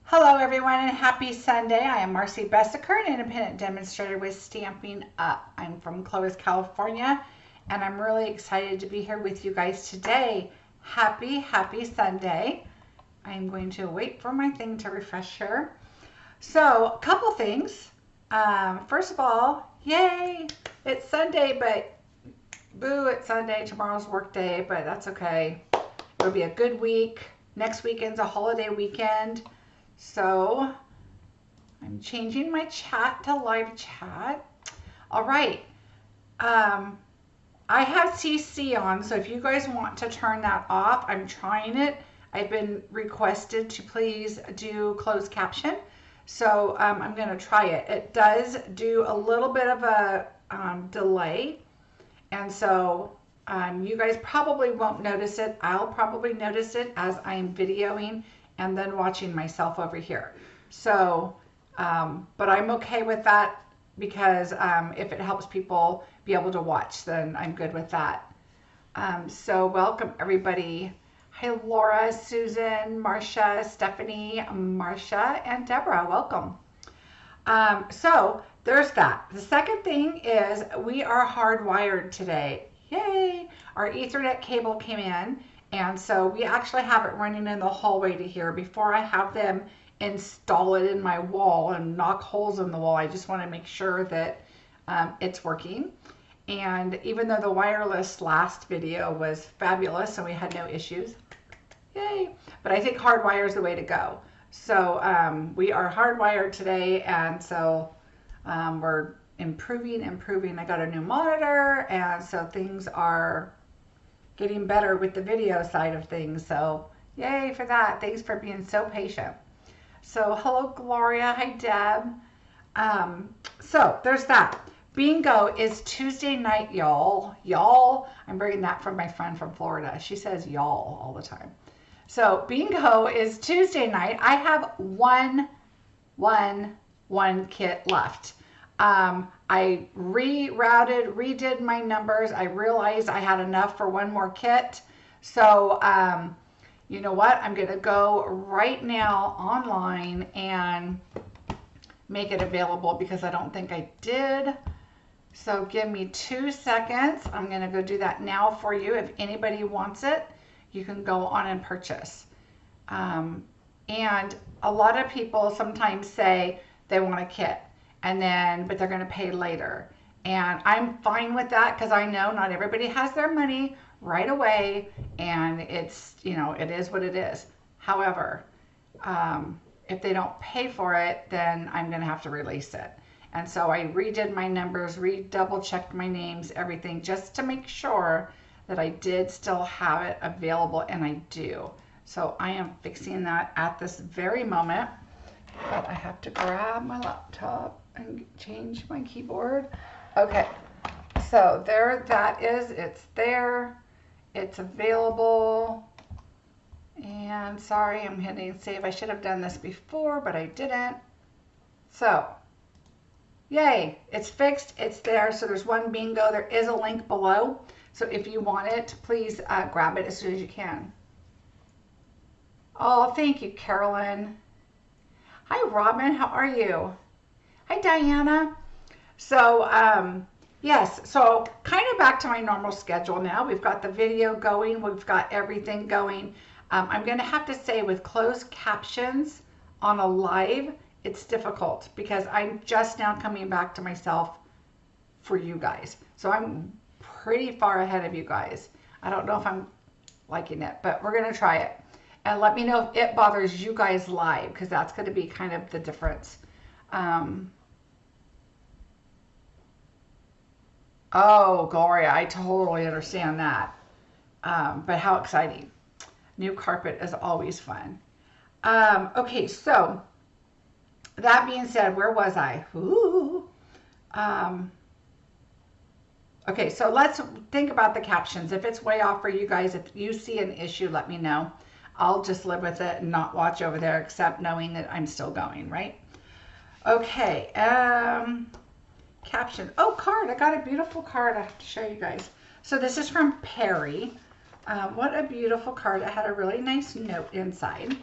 Hello everyone and happy Sunday. I am Marcie Besecker, an independent demonstrator with Stampin' Up. I'm from Clovis, California, and I'm really excited to be here with you guys today. Happy Sunday. I'm going to wait for my thing to refresh here. So, a couple things. First of all, yay, it's Sunday, but boo, it's Sunday. Tomorrow's work day, but that's okay. It'll be a good week. Next weekend's a holiday weekend. So I'm changing my chat to live chat. All right. I have CC on, so if you guys want to turn that off, I'm trying it. I've been requested to please do closed caption. So I'm going to try it. It does do a little bit of a delay. And so you guys probably won't notice it. I'll probably notice it as I'm videoing and then watching myself over here. So, but I'm okay with that because if it helps people be able to watch, then I'm good with that. So welcome everybody. Hi Laura, Susan, Marcia, Stephanie, Marcia, and Deborah, welcome. So there's that. The second thing is we are hardwired today. Yay! Our Ethernet cable came in. And so we actually have it running in the hallway to here. Before I have them install it in my wall and knock holes in the wall, I just want to make sure that it's working. And even though the wireless last video was fabulous and we had no issues, yay, but I think hardwire is the way to go. So we are hardwired today, and so we're improving. I got a new monitor, and so things are getting better with the video side of things. So yay for that. Thanks for being so patient. So hello Gloria. Hi Deb. So there's that. Bingo is Tuesday night, y'all. Y'all. I'm bringing that from my friend from Florida. She says y'all all the time. So bingo is Tuesday night. I have one kit left. I rerouted, redid my numbers. I realized I had enough for one more kit. So, you know what? I'm going to go right now online and make it available because I don't think I did. So give me 2 seconds. I'm going to go do that now for you. If anybody wants it, you can go on and purchase. And a lot of people sometimes say they want a kit. But they're going to pay later. And I'm fine with that because I know not everybody has their money right away, and it's, you know, it is what it is. However, if they don't pay for it, then I'm going to have to release it. And so I redid my numbers, double checked my names, everything, just to make sure that I did still have it available, and I do. So I am fixing that at this very moment. But I have to grab my laptop and change my keyboard. Okay, so there that is. It's there. It's available. And sorry, I'm hitting save. I should have done this before, but I didn't. So, yay, it's fixed. It's there. So there's one bingo. There is a link below. So if you want it, please grab it as soon as you can. Oh, thank you, Carolyn. Hi, Robin. How are you? Hi, Diana. So, yes, so kind of back to my normal schedule now. We've got the video going. We've got everything going. I'm going to have to say with closed captions on a live, it's difficult because I'm just now coming back to myself for you guys. So I'm pretty far ahead of you guys. I don't know if I'm liking it, but we're going to try it. And let me know if it bothers you guys live, because that's going to be kind of the difference. Oh, Gloria, I totally understand that. But how exciting. New carpet is always fun. Okay, so that being said, where was I? Ooh. Okay, so let's think about the captions. If it's way off for you guys, if you see an issue, let me know. I'll just live with it and not watch over there, except knowing that I'm still going, right? Okay, caption. Oh, card. I got a beautiful card I have to show you guys. So this is from Perry. What a beautiful card. It had a really nice note inside.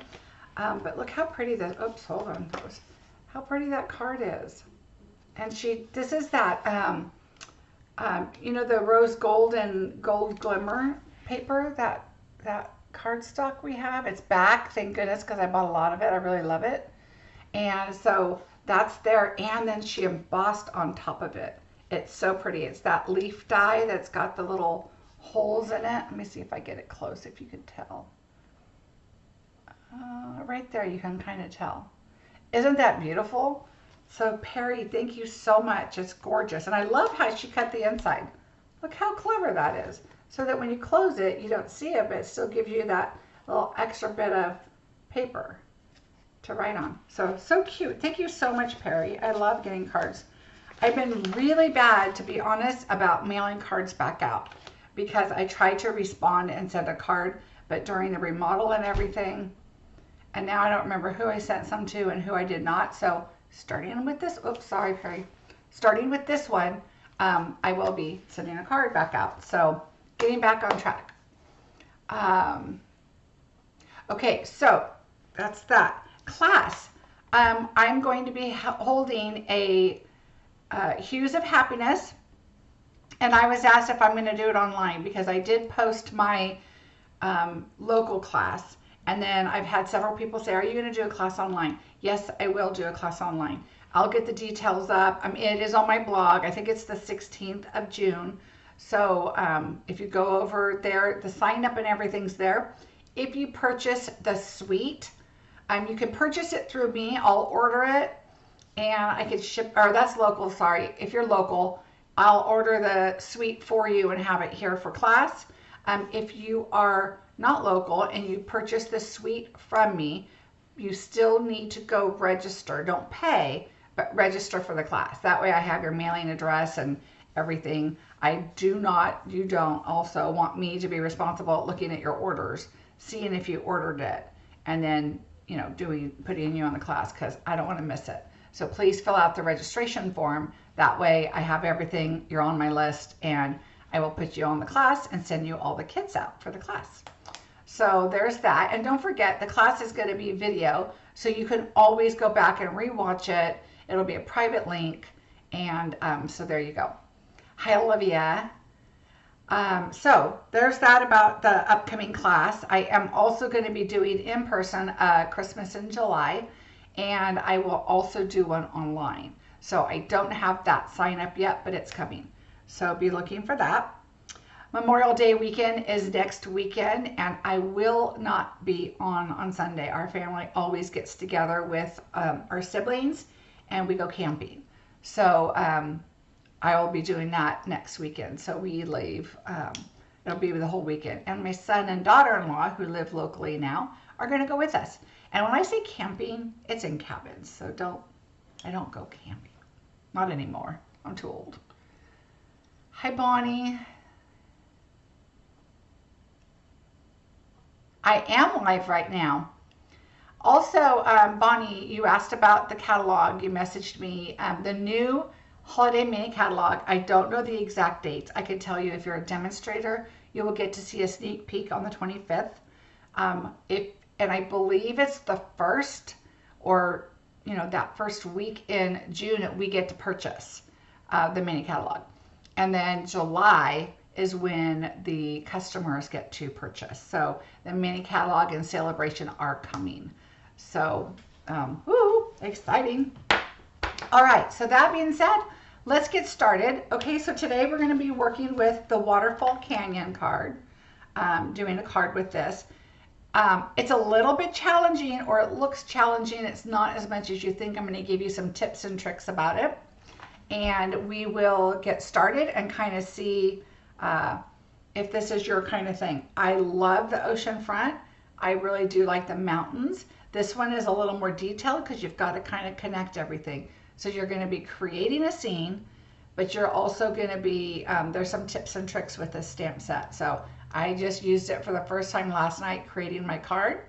But look how pretty that, oops, hold on. How pretty that card is. And this is that, you know, the rose gold and gold glimmer paper, that cardstock we have. It's back, thank goodness, because I bought a lot of it. I really love it. And so that's there. And then she embossed on top of it. It's so pretty. It's that leaf die that's got the little holes in it. Let me see if I get it close, if you can tell. Right there, you can kind of tell. Isn't that beautiful? So Perry, thank you so much. It's gorgeous. And I love how she cut the inside. Look how clever that is. So that when you close it, you don't see it, but it still gives you that little extra bit of paper to write on. So cute. Thank you so much, Perry. I love getting cards. I've been really bad, to be honest, about mailing cards back out because I tried to respond and send a card, but during the remodel and everything, and now I don't remember who I sent some to and who I did not. So starting with this, oops, sorry, Perry. Starting with this one, I will be sending a card back out. So getting back on track. Okay, so that's that. Class, I'm going to be holding a Hues of Happiness, and I was asked if I'm going to do it online because I did post my local class. And then I've had several people say, are you going to do a class online? Yes, I will do a class online. I'll get the details up. It is on my blog. I think it's the 16th of June. So if you go over there, the sign up and everything's there. If you purchase the suite, you can purchase it through me. I'll order it and I can ship, or that's local, sorry. If you're local, I'll order the suite for you and have it here for class. If you are not local and you purchase the suite from me, you still need to go register. Don't pay, but register for the class. That way I have your mailing address and everything. You don't also want me to be responsible looking at your orders, seeing if you ordered it, and then, you know, putting you on the class, because I don't want to miss it. So please fill out the registration form. That way I have everything, you're on my list, and I will put you on the class and send you all the kits out for the class. So there's that. And don't forget, the class is going to be video, so you can always go back and rewatch it. It'll be a private link. And so there you go. Hi, Olivia. So there's that about the upcoming class. I am also going to be doing in person Christmas in July, and I will also do one online. So I don't have that sign up yet, but it's coming. So be looking for that. Memorial Day weekend is next weekend, and I will not be on Sunday. Our family always gets together with our siblings, and we go camping. So I will be doing that next weekend. So we leave, it'll be the whole weekend. And my son and daughter-in-law, who live locally now, are going to go with us. And when I say camping, it's in cabins. So I don't go camping. Not anymore. I'm too old. Hi, Bonnie. I am live right now. Also, Bonnie, you asked about the catalog. You messaged me the new holiday mini catalog. I don't know the exact dates. I can tell you if you're a demonstrator, you will get to see a sneak peek on the 25th. And I believe it's the first, or that first week in June that we get to purchase the mini catalog. And then July is when the customers get to purchase. So the mini catalog and celebration are coming. So, woo, exciting. All right, so that being said, let's get started. Okay, so today we're gonna be working with the Waterfall Canyon card, doing a card with this. It's a little bit challenging, or it looks challenging. It's not as much as you think. I'm gonna give you some tips and tricks about it. And we will get started and kind of see if this is your kind of thing. I love the ocean front. I really do like the mountains. This one is a little more detailed because you've got to kind of connect everything. So you're going to be creating a scene, but you're also going to be, there's some tips and tricks with this stamp set. So I just used it for the first time last night creating my card.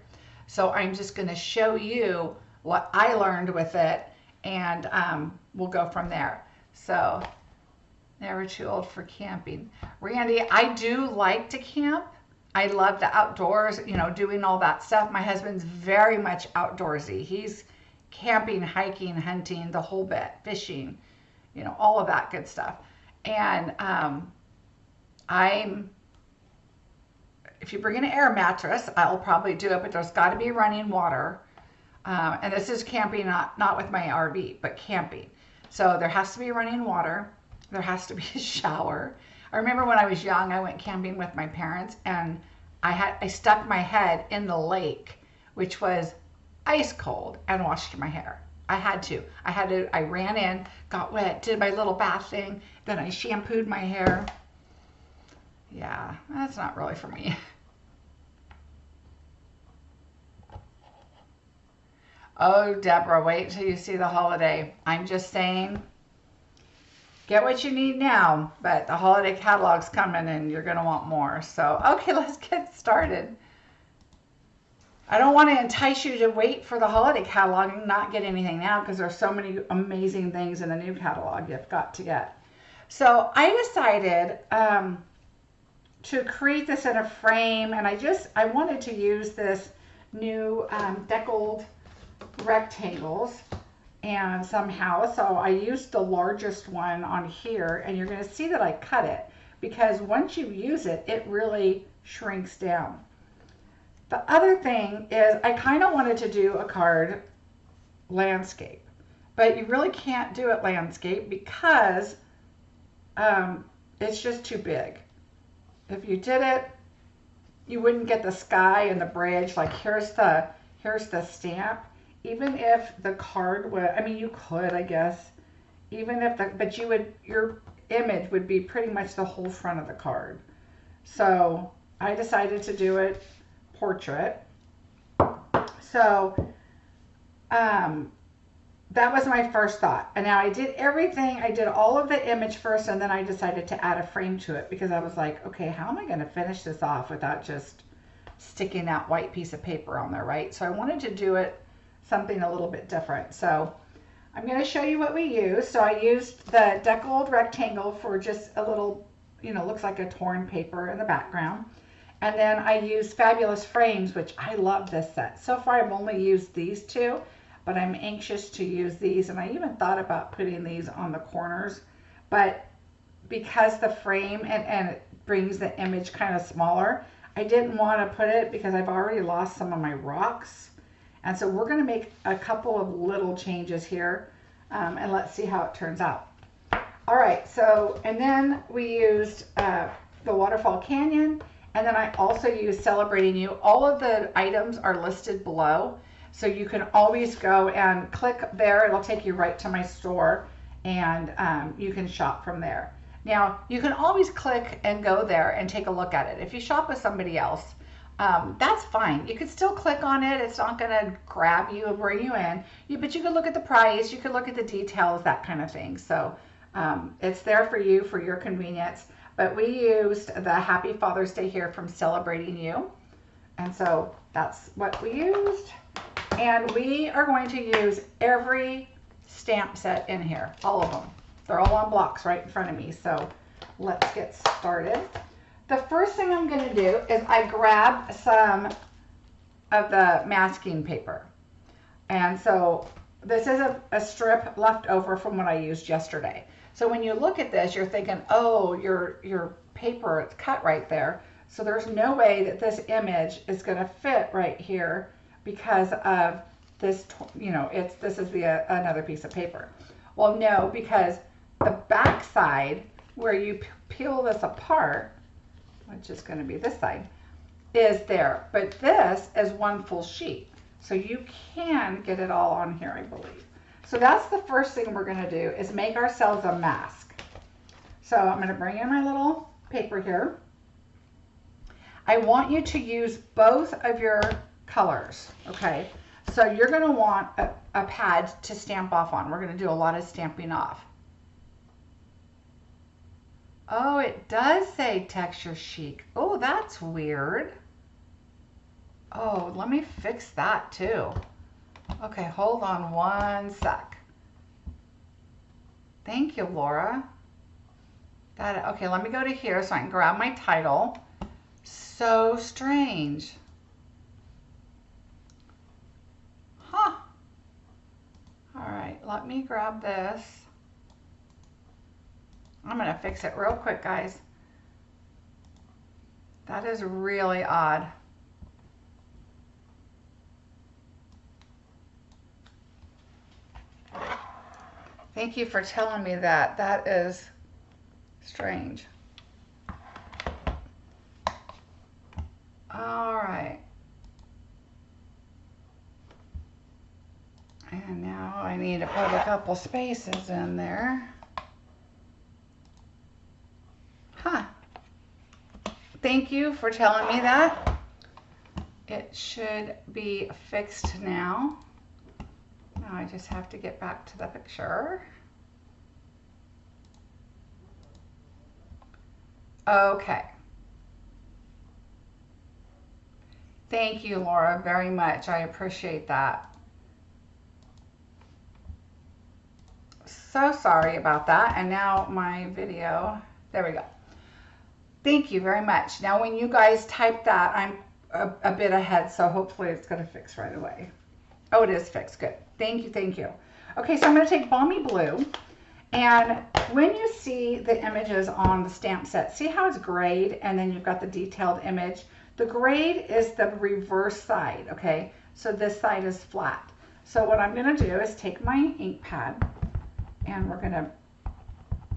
So I'm just going to show you what I learned with it, and we'll go from there. So never too old for camping. Randy, I do like to camp. I love the outdoors, you know, doing all that stuff. My husband's very much outdoorsy. He's camping, hiking, hunting, the whole bit, fishing, you know, all of that good stuff. And if you bring an air mattress, I'll probably do it, but there's got to be running water. And this is camping, not with my RV, but camping. So there has to be running water. There has to be a shower. I remember when I was young, I went camping with my parents, and I stuck my head in the lake, which was ice cold, and washed my hair. I had to. I ran in, got wet, did my little bath thing, then I shampooed my hair. Yeah, that's not really for me. Oh, Deborah, wait till you see the holiday. I'm just saying, get what you need now, but the holiday catalog's coming and you're going to want more. So, okay, let's get started. I don't want to entice you to wait for the holiday catalog and not get anything now, because there's so many amazing things in the new catalog you've got to get. So I decided to create this in a frame, and I wanted to use this new deckled rectangles, and somehow, so I used the largest one on here, and you're going to see that I cut it, because once you use it, it really shrinks down. The other thing is I kind of wanted to do a card landscape, but you really can't do it landscape because it's just too big. If you did it, you wouldn't get the sky and the bridge. Like here's the stamp. Even if the card would, I mean, you could, I guess, even if but your image would be pretty much the whole front of the card. So I decided to do it portrait. So that was my first thought. And now I did everything. I did all of the image first, and then I decided to add a frame to it, because I was like, okay, how am I going to finish this off without just sticking that white piece of paper on there, right? So I wanted to do it something a little bit different. So I'm going to show you what we used. So I used the deckled rectangle for just a little, you know, looks like a torn paper in the background. And then I used Fabulous Frames, which I love this set. So far I've only used these two, but I'm anxious to use these. And I even thought about putting these on the corners, but because the frame and it brings the image kind of smaller, I didn't want to put it because I've already lost some of my rocks. And so we're going to make a couple of little changes here, and let's see how it turns out. All right, so, and then we used the Waterfall Canyon, and then I also used Celebrating You. All of the items are listed below, so you can always go and click there. It'll take you right to my store, and you can shop from there. Now, you can always click and go there and take a look at it. If you shop with somebody else, that's fine. You could still click on it. It's not going to grab you and bring you in. But you could look at the price. You could look at the details, that kind of thing. So it's there for you, for your convenience. But we used the Happy Father's Day here from Celebrating You. And so that's what we used. And we are going to use every stamp set in here, all of them. They're all on blocks right in front of me. So let's get started. The first thing I'm going to do is I grab some of the masking paper. And so this is a strip left over from what I used yesterday. So when you look at this, you're thinking, oh, your paper, it's cut right there. So there's no way that this image is going to fit right here because of this, you know, this is another piece of paper. Well, no, because the back side where you peel this apart, which is going to be this side, is there. But this is one full sheet. So you can get it all on here, I believe. So that's the first thing we're going to do, is make ourselves a mask. So I'm going to bring in my little paper here. I want you to use both of your colors, okay? So you're going to want a pad to stamp off on. We're going to do a lot of stamping off. Oh, it does say Texture Chic. Oh, that's weird. Oh, let me fix that too. Okay, hold on one sec. Thank you, Laura. Okay, let me go to here so I can grab my title. So strange. Huh. All right, let me grab this. I'm gonna fix it real quick, guys. That is really odd. Thank you for telling me that. That is strange. All right. And now I need to put a couple spaces in there. Huh. Thank you for telling me that. It should be fixed now. Now I just have to get back to the picture. Okay. Thank you, Laura, very much. I appreciate that. So sorry about that. And now my video, there we go. Thank you very much. Now when you guys type that, I'm a bit ahead, so hopefully it's going to fix right away. Oh, it is fixed. Good. Thank you. Thank you. Okay, so I'm going to take Balmy Blue. And when you see the images on the stamp set, see how it's grayed and then you've got the detailed image? The grayed is the reverse side, okay? So this side is flat. So what I'm going to do is take my ink pad and we're going to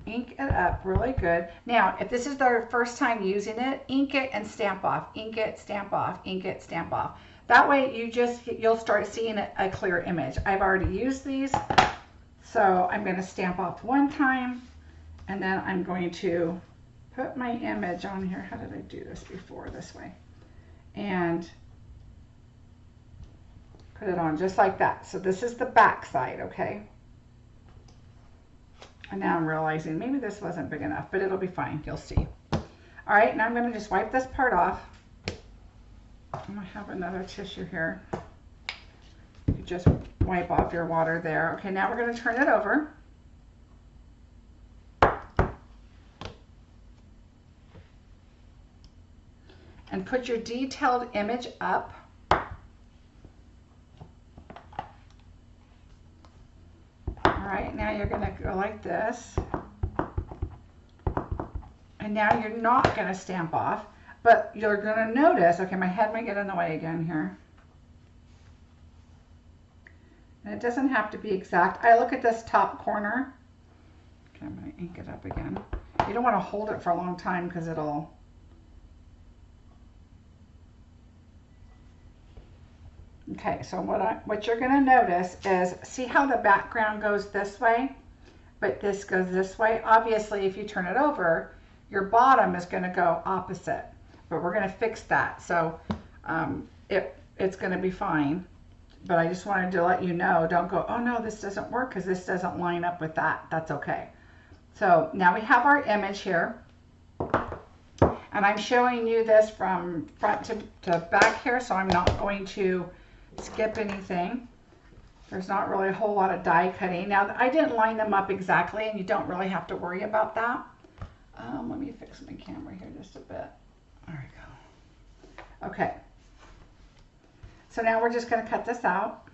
ink it up really good. Now, if this is their first time using it, ink it and stamp off. Ink it, stamp off, ink it, stamp off. That way you'll start seeing a clear image. I've already used these. So I'm going to stamp off one time, and then I'm going to put my image on here. How did I do this before? This way. And put it on just like that. So this is the back side, okay? And now I'm realizing maybe this wasn't big enough, but it'll be fine. You'll see. All right, now I'm going to just wipe this part off. I'm going to have another tissue here. You just wipe off your water there. Okay, now we're going to turn it over. And put your detailed image up. All right, now you're going to go like this. And now you're not going to stamp off, but you're going to notice, okay, my head might get in the way again here. And it doesn't have to be exact. I look at this top corner. Okay, I'm going to ink it up again. You don't want to hold it for a long time because it'll... Okay, so what you're going to notice is, see how the background goes this way, but this goes this way? Obviously, if you turn it over, your bottom is going to go opposite, but we're going to fix that. So it's going to be fine. But I just wanted to let you know, don't go, oh no, this doesn't work because this doesn't line up with that. That's okay. So now we have our image here. And I'm showing you this from front to back here, so I'm not going to skip anything. There's not really a whole lot of die cutting. Now, I didn't line them up exactly, and you don't really have to worry about that. Let me fix my camera here just a bit. There we go. Okay. So now we're just going to cut this out.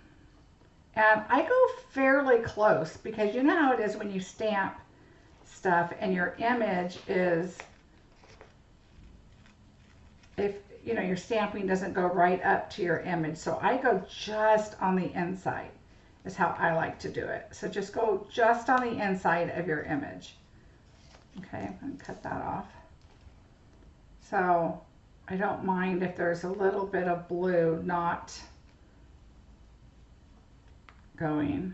And I go fairly close because you know how it is when you stamp stuff and your image is, if you know your stamping doesn't go right up to your image. So I go just on the inside is how I like to do it. So just go just on the inside of your image. Okay, I'm going to cut that off. So I don't mind if there's a little bit of blue not going.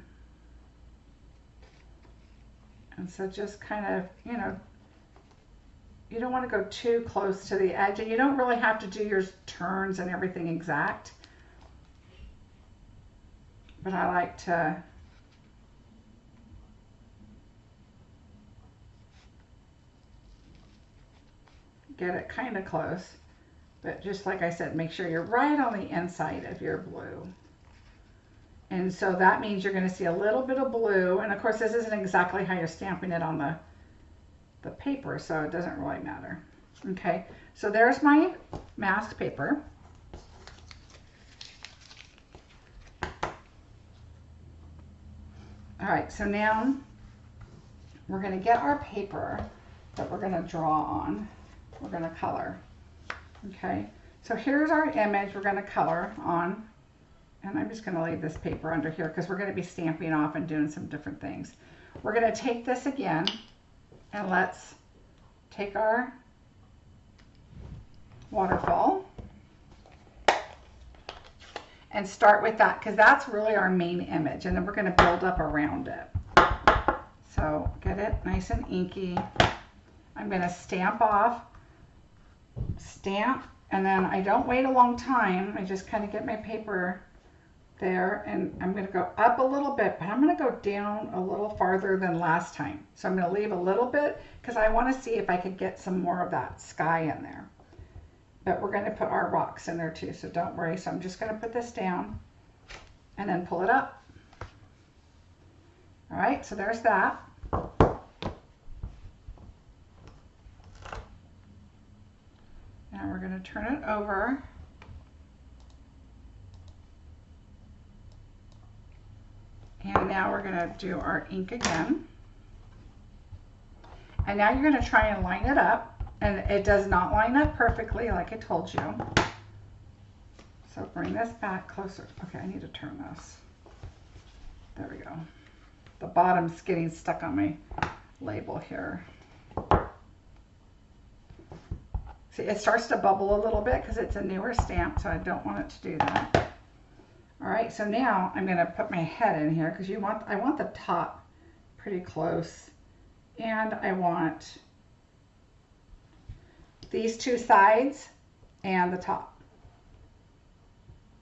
And so just kind of, you know, you don't want to go too close to the edge, and you don't really have to do your turns and everything exact. But I like to get it kind of close. But just like I said, make sure you're right on the inside of your blue. And so that means you're going to see a little bit of blue. And of course, this isn't exactly how you're stamping it on the paper, so it doesn't really matter. Okay, so there's my mask paper. All right, so now we're going to get our paper that we're going to draw on. We're going to color. Okay, so here's our image we're going to color on. And I'm just going to leave this paper under here because we're going to be stamping off and doing some different things. We're going to take this again and let's take our waterfall and start with that because that's really our main image, and then we're going to build up around it. So get it nice and inky. I'm going to stamp off, stamp, and then I don't wait a long time. I just kind of get my paper there, and I'm going to go up a little bit, but I'm going to go down a little farther than last time. So I'm going to leave a little bit because I want to see if I could get some more of that sky in there. But we're going to put our rocks in there too, so don't worry. So I'm just going to put this down and then pull it up. All right, so there's that. Now we're going to turn it over. And now we're going to do our ink again. And now you're going to try and line it up. And it does not line up perfectly, like I told you. So bring this back closer. Okay, I need to turn this. There we go. The bottom's getting stuck on my label here. See, it starts to bubble a little bit because it's a newer stamp, so I don't want it to do that. All right, so now I'm going to put my head in here because I want the top pretty close, and I want these two sides and the top.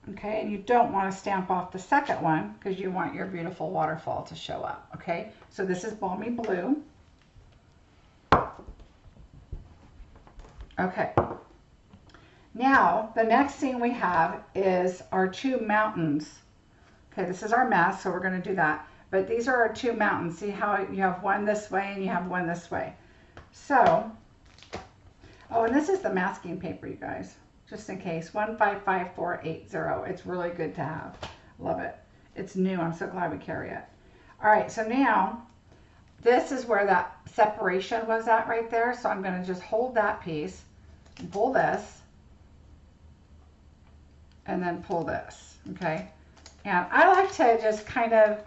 Okay, and you don't want to stamp off the second one because you want your beautiful waterfall to show up. Okay, so this is Balmy Blue. Okay, now the next thing we have is our two mountains. Okay, this is our mask, so we're going to do that. But these are our two mountains. See how you have one this way and you have one this way. So, oh, and this is the masking paper, you guys, just in case. 155480. It's really good to have. Love it. It's new. I'm so glad we carry it. All right, so now this is where that separation was at right there. So I'm going to just hold that piece, pull this, and then pull this. Okay, and I like to just kind of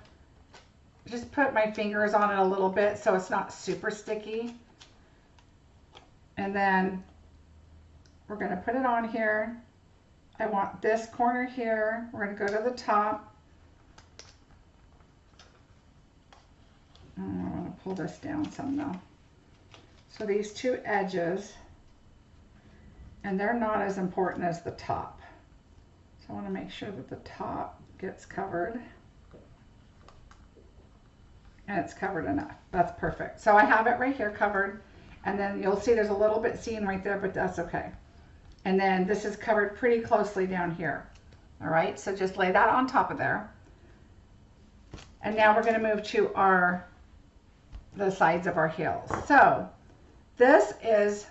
just put my fingers on it a little bit so it's not super sticky. And then we're going to put it on here. I want this corner here. We're going to go to the top. I want to pull this down some though. So these two edges, and they're not as important as the top. So I want to make sure that the top gets covered. And it's covered enough. That's perfect. So I have it right here covered. And then you'll see there's a little bit seen right there, but that's okay. And then this is covered pretty closely down here. All right, so just lay that on top of there. And now we're going to move to the sides of our heels. So this is,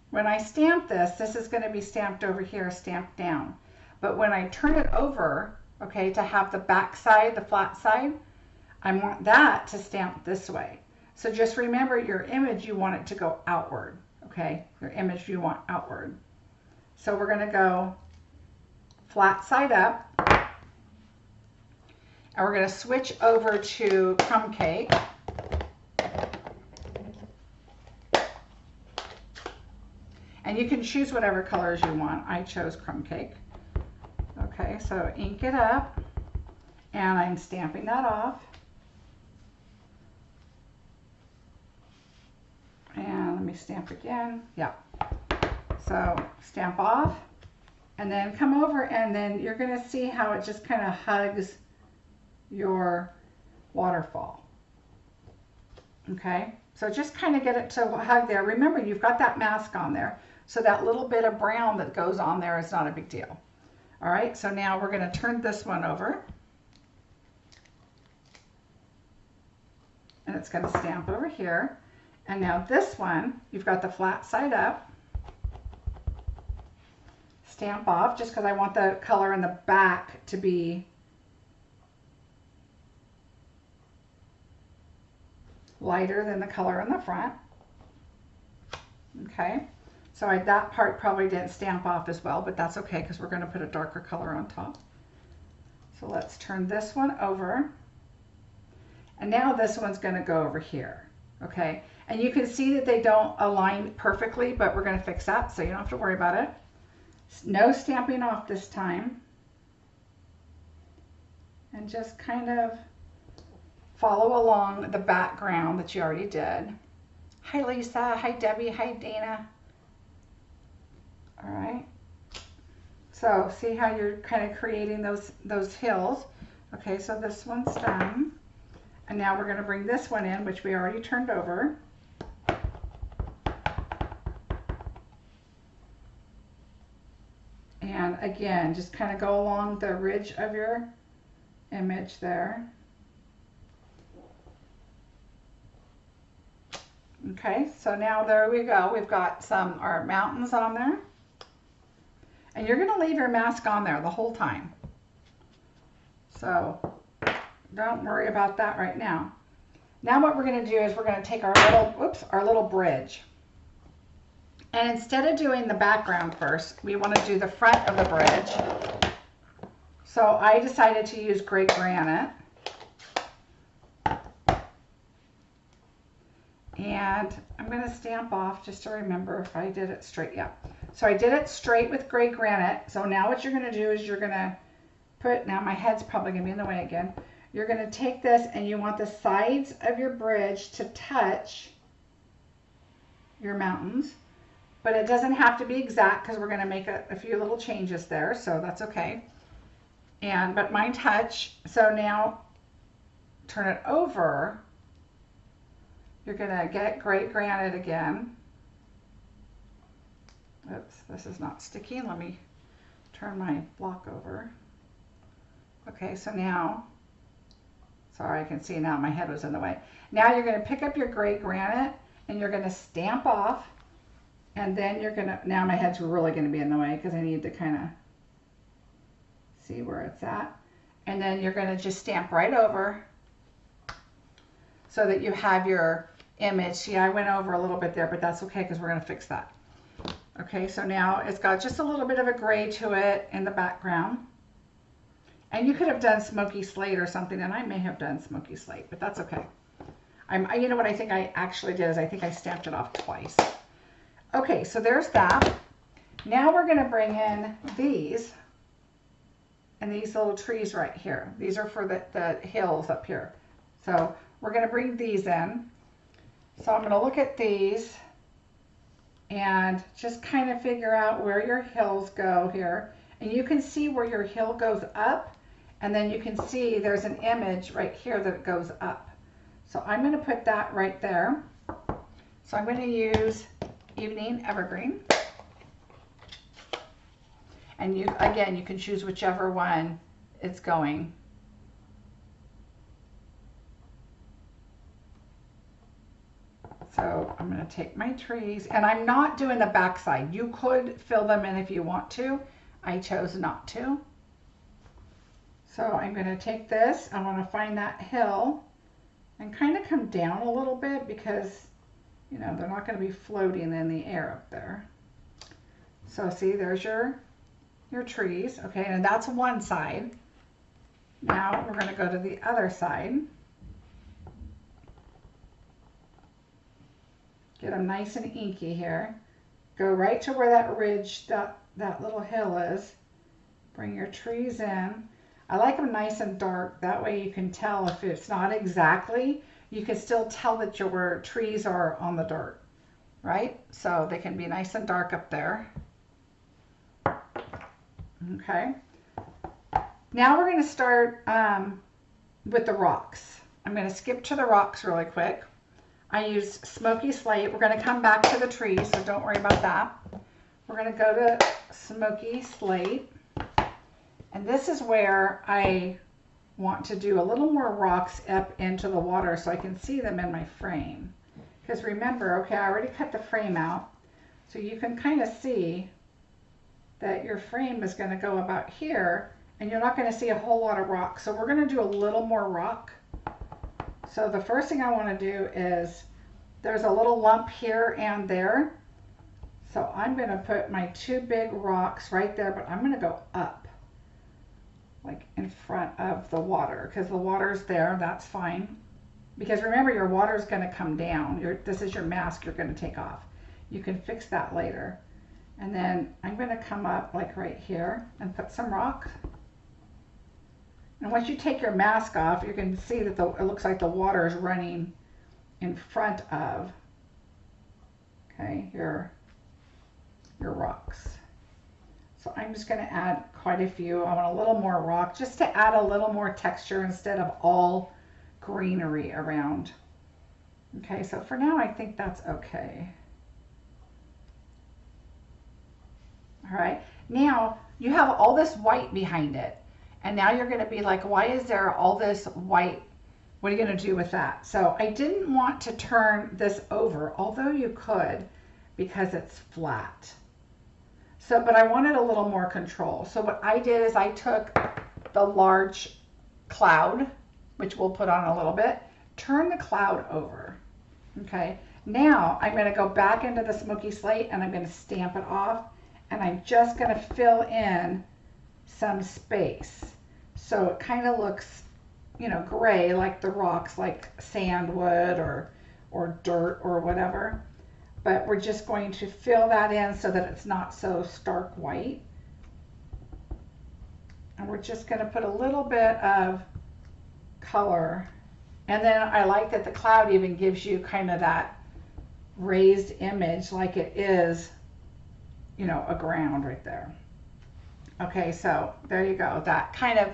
when I stamp this, this is going to be stamped over here, stamped down. But when I turn it over, okay, to have the back side, the flat side, I want that to stamp this way. So just remember your image, you want it to go outward, okay? Your image you want outward. So we're going to go flat side up. And we're going to switch over to crumb cake. And you can choose whatever colors you want. I chose crumb cake. Okay, so ink it up. And I'm stamping that off. And let me stamp again. Yeah. So stamp off. And then come over, and then you're going to see how it just kind of hugs your waterfall. Okay, so just kind of get it to hug there. Remember, you've got that mask on there, so that little bit of brown that goes on there is not a big deal. All right, so now we're going to turn this one over, and it's going to stamp over here. And now this one, you've got the flat side up. Stamp off just because I want the color in the back to be lighter than the color in the front. Okay, so that part probably didn't stamp off as well, but that's okay because we're going to put a darker color on top. So let's turn this one over. And now this one's going to go over here. Okay, and you can see that they don't align perfectly, but we're going to fix that so you don't have to worry about it. No stamping off this time. And just kind of follow along the background that you already did. Hi Lisa, hi Debbie, hi Dana. All right. So see how you're kind of creating those hills. Okay, so this one's done. And now we're going to bring this one in, which we already turned over. And again, just kind of go along the ridge of your image there. Okay, so now there we go. We've got our mountains on there. And you're going to leave your mask on there the whole time. So don't worry about that right now. Now what we're going to do is we're going to take our little bridge. And instead of doing the background first, we want to do the front of the bridge. So I decided to use gray granite. And I'm going to stamp off just to remember if I did it straight. Yeah. So I did it straight with gray granite. So now what you're going to do is you're going to put, now my head's probably going to be in the way again. You're going to take this and you want the sides of your bridge to touch your mountains. But it doesn't have to be exact because we're going to make a few little changes there. So that's okay. But mine touch. So now turn it over. You're going to get gray granite again. Oops, this is not sticky. Let me turn my block over. Okay, so now, sorry, I can see now my head was in the way. Now you're going to pick up your gray granite and you're going to stamp off. And then you're going to, now my head's really going to be in the way because I need to kind of see where it's at. And then you're going to just stamp right over so that you have your image. See, I went over a little bit there, but that's okay because we're going to fix that. Okay, so now it's got just a little bit of a gray to it in the background. And you could have done smoky slate or something, and I may have done smoky slate, but that's okay. You know what I think I actually did is I think I stamped it off twice. Okay, so there's that. Now we're going to bring in these and these little trees right here. These are for the hills up here. So we're going to bring these in. So I'm going to look at these and just kind of figure out where your hills go here. And you can see where your hill goes up, and then you can see there's an image right here that goes up. So I'm going to put that right there. So I'm going to use Evening Evergreen. And you can choose whichever one it's going. So I'm going to take my trees, and I'm not doing the backside. You could fill them in if you want to. I chose not to. So I'm going to take this. I want to find that hill and kind of come down a little bit because, you know, they're not going to be floating in the air up there. So see, there's your trees. Okay, and that's one side. Now we're going to go to the other side. Get them nice and inky here. Go right to where that ridge, that little hill is. Bring your trees in. I like them nice and dark. That way you can tell if it's not exactly, you can still tell that your trees are on the dirt, right? So they can be nice and dark up there. Okay. Now we're going to start with the rocks. I'm going to skip to the rocks really quick. I used smoky slate. We're going to come back to the trees, so don't worry about that. We're going to go to smoky slate. And this is where I want to do a little more rocks up into the water so I can see them in my frame. Because remember, okay, I already cut the frame out. So you can kind of see that your frame is going to go about here, and you're not going to see a whole lot of rock. So we're going to do a little more rock. So the first thing I want to do is, there's a little lump here and there. So I'm going to put my two big rocks right there, but I'm going to go up, like in front of the water, because the water's there, that's fine. Because remember, your water's going to come down. This is your mask you're going to take off. You can fix that later. And then I'm going to come up like right here and put some rock. And once you take your mask off, you can see that it looks like the water is running in front of, okay, your rocks. So I'm just going to add quite a few. I want a little more rock just to add a little more texture instead of all greenery around. Okay, so for now I think that's okay. All right, now you have all this white behind it, and now you're going to be like, why is there all this white? What are you going to do with that? So I didn't want to turn this over, although you could, because it's flat. So, but I wanted a little more control. So what I did is I took the large cloud, which we'll put on a little bit, turn the cloud over. Okay, now I'm going to go back into the smoky slate and I'm going to stamp it off, and I'm just going to fill in some space. So it kind of looks, you know, gray, like the rocks, like sandwood or dirt or whatever. But we're just going to fill that in so that it's not so stark white. And we're just going to put a little bit of color. And then I like that the cloud even gives you kind of that raised image, like it is, you know, a ground right there. Okay, so there you go. That kind of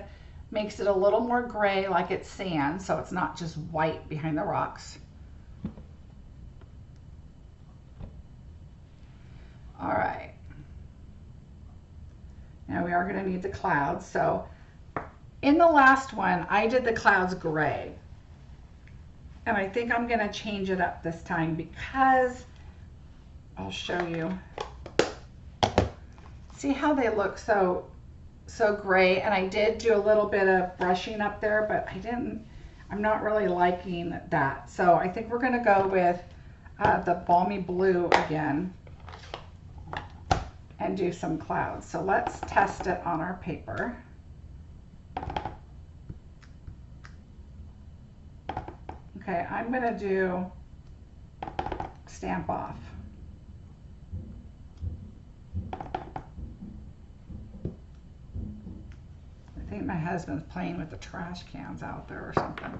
makes it a little more gray, like it's sand, so it's not just white behind the rocks. All right. Now we are going to need the clouds. So in the last one, I did the clouds gray. And I think I'm going to change it up this time because I'll show you. See how they look so gray? And I did do a little bit of brushing up there, but I'm not really liking that. So I think we're going to go with the balmy blue again and do some clouds. So let's test it on our paper. Okay, I'm going to do stamp off. I think my husband's playing with the trash cans out there or something.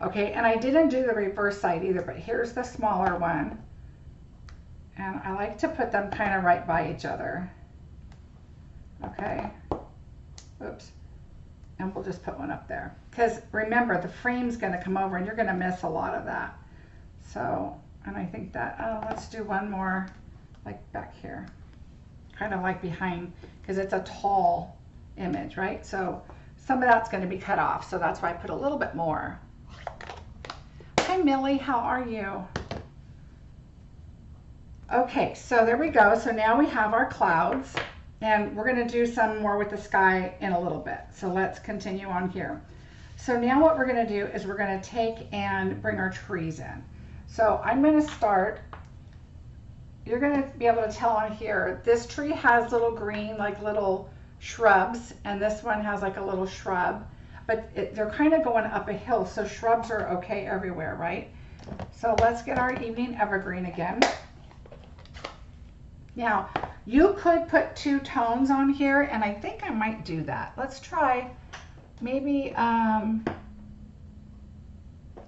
Okay, and I didn't do the reverse side either, but here's the smaller one. And I like to put them kind of right by each other. Okay, oops. And we'll just put one up there. Because remember, the frame's going to come over and you're going to miss a lot of that. So, and I think that, let's do one more like back here. Kind of like behind, because it's a tall image, right? So some of that's going to be cut off. So that's why I put a little bit more. Hi, Millie, how are you? Okay, so there we go. So now we have our clouds, and we're going to do some more with the sky in a little bit. So let's continue on here. So now what we're going to do is we're going to take and bring our trees in. So I'm going to start, you're going to be able to tell on here, this tree has little green, like little shrubs, and this one has like a little shrub, but they're kind of going up a hill, so shrubs are okay everywhere, right? So let's get our evening evergreen again. Now, you could put two tones on here, and I think I might do that. Let's try maybe, I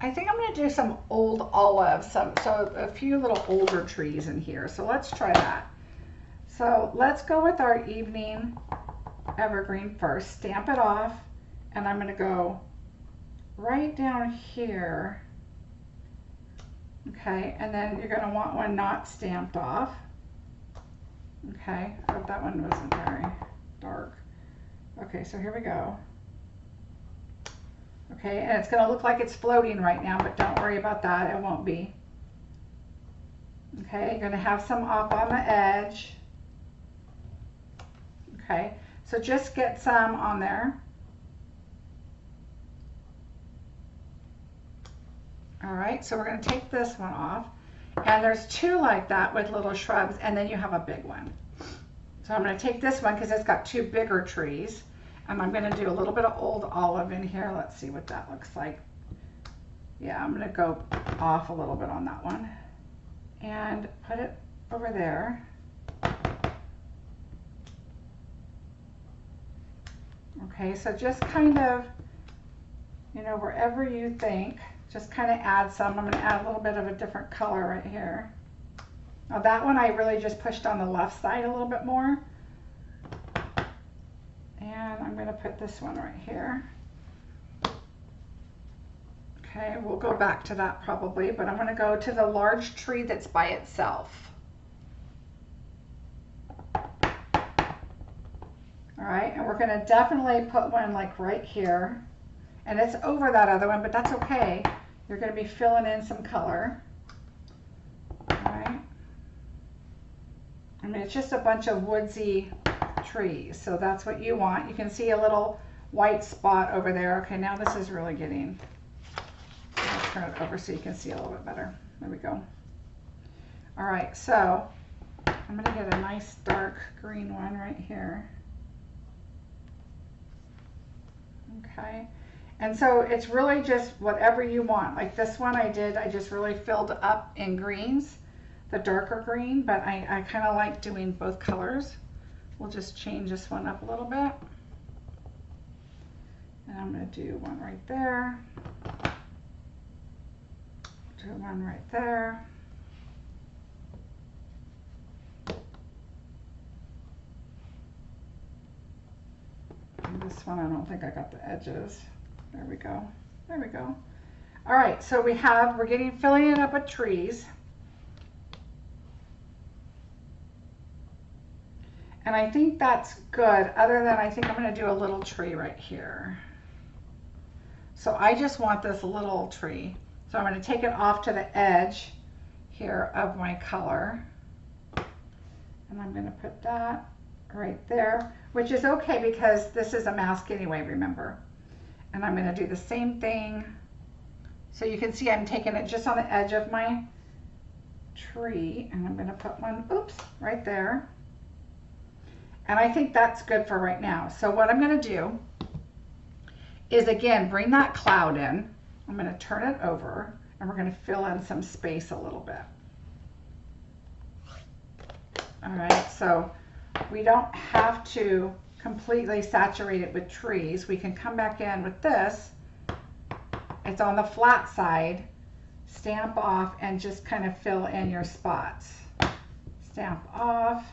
think I'm going to do some old olive, so a few little older trees in here. So let's try that. So let's go with our evening evergreen first. Stamp it off, and I'm going to go right down here. Okay, and then you're going to want one not stamped off. Okay, I hope that one wasn't very dark. Okay, so here we go. Okay, and it's going to look like it's floating right now, but don't worry about that, it won't be. Okay, you're going to have some off on the edge. Okay, so just get some on there. All right, so we're going to take this one off. And there's two like that with little shrubs, and then you have a big one. So I'm going to take this one because it's got two bigger trees. And I'm going to do a little bit of old olive in here. Let's see what that looks like. Yeah, I'm going to go off a little bit on that one. And put it over there. Okay, so just kind of, you know, wherever you think, just kind of add some. I'm going to add a little bit of a different color right here. Now that one I really just pushed on the left side a little bit more. And I'm going to put this one right here. Okay, we'll go back to that probably, but I'm going to go to the large tree that's by itself. All right, and we're going to definitely put one like right here. And it's over that other one, but that's okay. You're going to be filling in some color. All right. I mean, it's just a bunch of woodsy trees, so that's what you want. You can see a little white spot over there. Okay, now this is really getting, I'll turn it over so you can see a little bit better. There we go. All right, so I'm going to get a nice dark green one right here. Okay, and so it's really just whatever you want. Like this one I just really filled up in greens, the darker green, but I kind of like doing both colors. We'll just change this one up a little bit. And I'm going to do one right there. Do one right there. And this one, I don't think I got the edges. There we go. There we go. All right, so we're filling it up with trees. And I think that's good, other than I think I'm going to do a little tree right here. So I just want this little tree. So I'm going to take it off to the edge here of my color. And I'm going to put that right there, which is okay because this is a mask anyway, remember. And I'm going to do the same thing. So you can see I'm taking it just on the edge of my tree, and I'm going to put one, oops, right there. And I think that's good for right now. So what I'm going to do is, again, bring that cloud in. I'm going to turn it over, and we're going to fill in some space a little bit. All right, so we don't have to completely saturate it with trees. We can come back in with this. It's on the flat side. Stamp off and just kind of fill in your spots. Stamp off.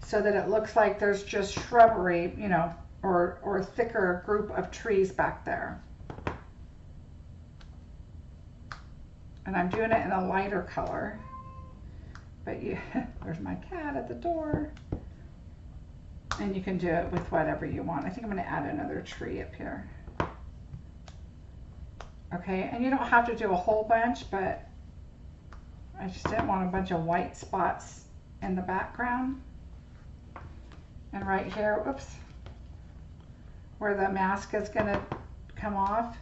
So that it looks like there's just shrubbery, you know, or a thicker group of trees back there. And I'm doing it in a lighter color. But there's my cat at the door. And you can do it with whatever you want. I think I'm going to add another tree up here. Okay, and you don't have to do a whole bunch, but I just didn't want a bunch of white spots in the background. And right here, whoops, where the mask is going to come off.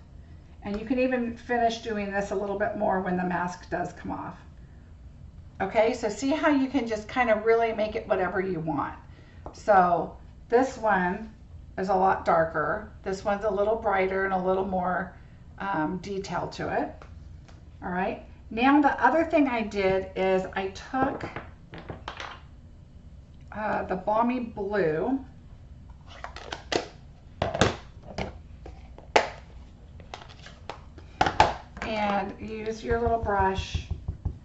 And you can even finish doing this a little bit more when the mask does come off. Okay, so see how you can just kind of really make it whatever you want. So this one is a lot darker. This one's a little brighter and a little more detail to it. All right, now the other thing I did is I took the Balmy Blue and use your little brush,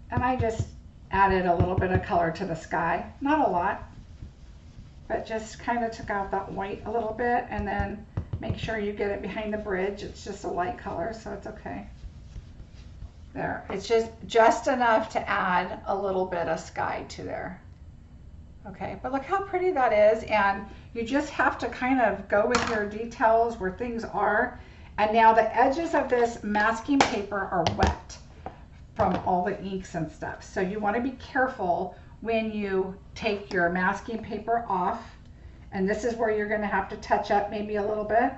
and I just added a little bit of color to the sky. Not a lot, but just kind of took out that white a little bit, and then make sure you get it behind the bridge. It's just a light color, so it's okay. There, it's just enough to add a little bit of sky to there. Okay, but look how pretty that is, and you just have to kind of go with your details where things are, And now the edges of this masking paper are wet from all the inks and stuff. So you want to be careful when you take your masking paper off. And this is where you're going to have to touch up maybe a little bit,